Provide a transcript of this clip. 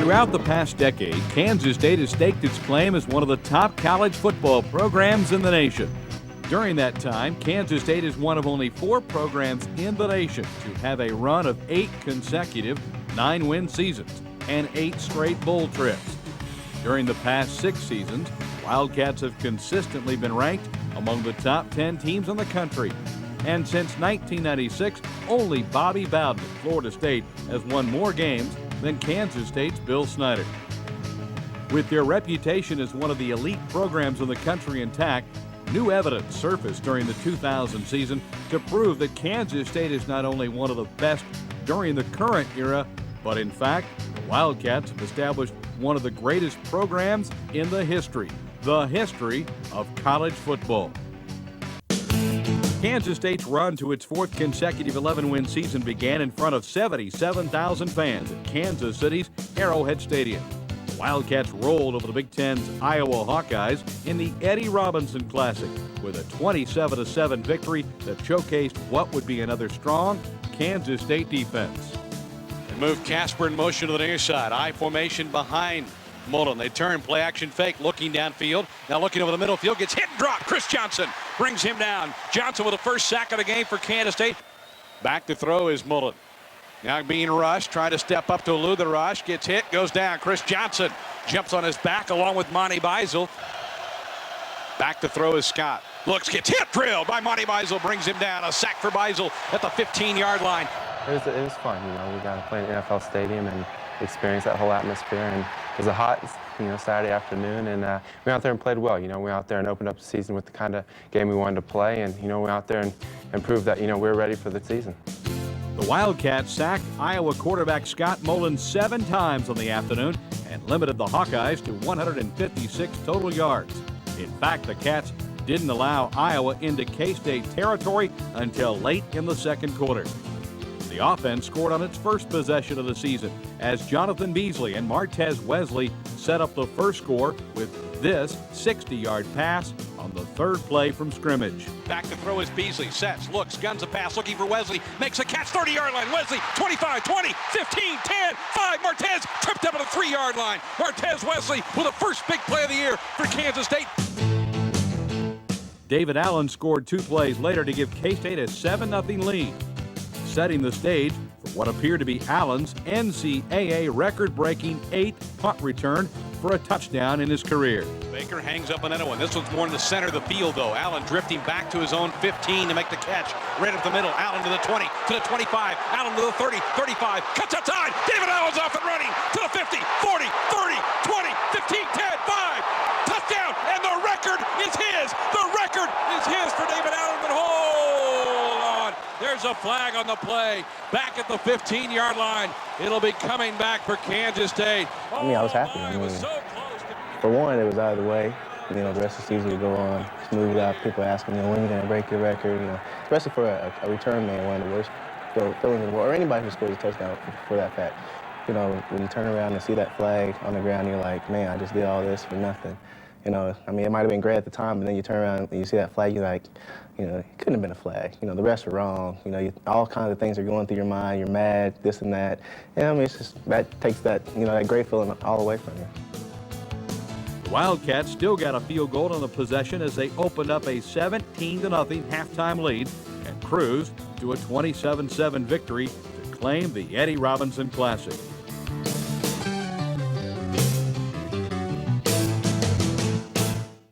Throughout the past decade, Kansas State has staked its claim as one of the top college football programs in the nation. During that time, Kansas State is one of only 4 programs in the nation to have a run of 8 consecutive 9-win seasons and 8 straight bowl trips. During the past 6 seasons, Wildcats have consistently been ranked among the top 10 teams in the country. And since 1996, only Bobby Bowden at Florida State has won more games than Kansas State's Bill Snyder. With their reputation as one of the elite programs in the country intact, new evidence surfaced during the 2000 season to prove that Kansas State is not only one of the best during the current era, but in fact, the Wildcats have established one of the greatest programs in the history of college football. Kansas State's run to its 4th consecutive 11-win season began in front of 77,000 fans at Kansas City's Arrowhead Stadium. The Wildcats rolled over the Big Ten's Iowa Hawkeyes in the Eddie Robinson Classic with a 27-7 victory that showcased what would be another strong Kansas State defense. They move Casper in motion to the near side. I formation behind Mullen. They turn, play action fake, looking downfield. Now looking over the middle field, gets hit and dropped. Chris Johnson brings him down. Johnson with the first sack of the game for Kansas State. Back to throw is Mullen. Now being rushed, trying to step up to elude the rush. Gets hit, goes down. Chris Johnson jumps on his back along with Monty Beisel. Back to throw is Scott. Looks, gets hit, drilled by Monty Beisel, brings him down. A sack for Beisel at the 15-yard line. It was fun, we got to play in the NFL stadium and experience that whole atmosphere. And it was a hot, Saturday afternoon, and we went out there and played well. We went out there and opened up the season with the kind of game we wanted to play, and we went out there and proved that we're ready for the season. The Wildcats sacked Iowa quarterback Scott Mullen 7 times on the afternoon and limited the Hawkeyes to 156 total yards. In fact, the Cats didn't allow Iowa into K-State territory until late in the second quarter. The offense scored on its first possession of the season as Jonathan Beasley and Martez Wesley set up the first score with this 60-yard pass on the 3rd play from scrimmage. Back to throw is Beasley. Sets, looks, guns a pass, looking for Wesley. Makes a catch, 30-yard line. Wesley, 25, 20, 15, 10, 5. Martez tripped up at the 3-yard line. Martez Wesley with the first big play of the year for Kansas State. David Allen scored 2 plays later to give K-State a 7-0 lead, setting the stage for what appeared to be Allen's NCAA record-breaking 8th punt return for a touchdown in his career. Baker hangs up another one. This one's more in the center of the field, though. Allen drifting back to his own 15 to make the catch. Right up the middle. Allen to the 20, to the 25. Allen to the 30, 35. Cuts outside. David Allen's off and running to the 50, 40, 30, 20, 15, 10, 5. Touchdown, and the record is his. The record is his for David Allen, but hold on. There's a flag on the play. Back at the 15-yard line. It'll be coming back for Kansas State. I was happy. It was so close. For one, it was out of the way. The rest of the season would go on smoothly. People asking, when are you going to break your record? Especially for a return man, one of the worst feelings in the world, or anybody who scores a touchdown for that fact. When you turn around and see that flag on the ground, you're like, man, I just did all this for nothing. It might have been great at the time, but then you turn around and you see that flag, you're like, it couldn't have been a flag. The refs are wrong. All kinds of things are going through your mind. You're mad, this and that. It's just, that takes that, that great feeling all away from you. The Wildcats still got a field goal on the possession as they opened up a 17-0 halftime lead and cruised to a 27-7 victory to claim the Eddie Robinson Classic.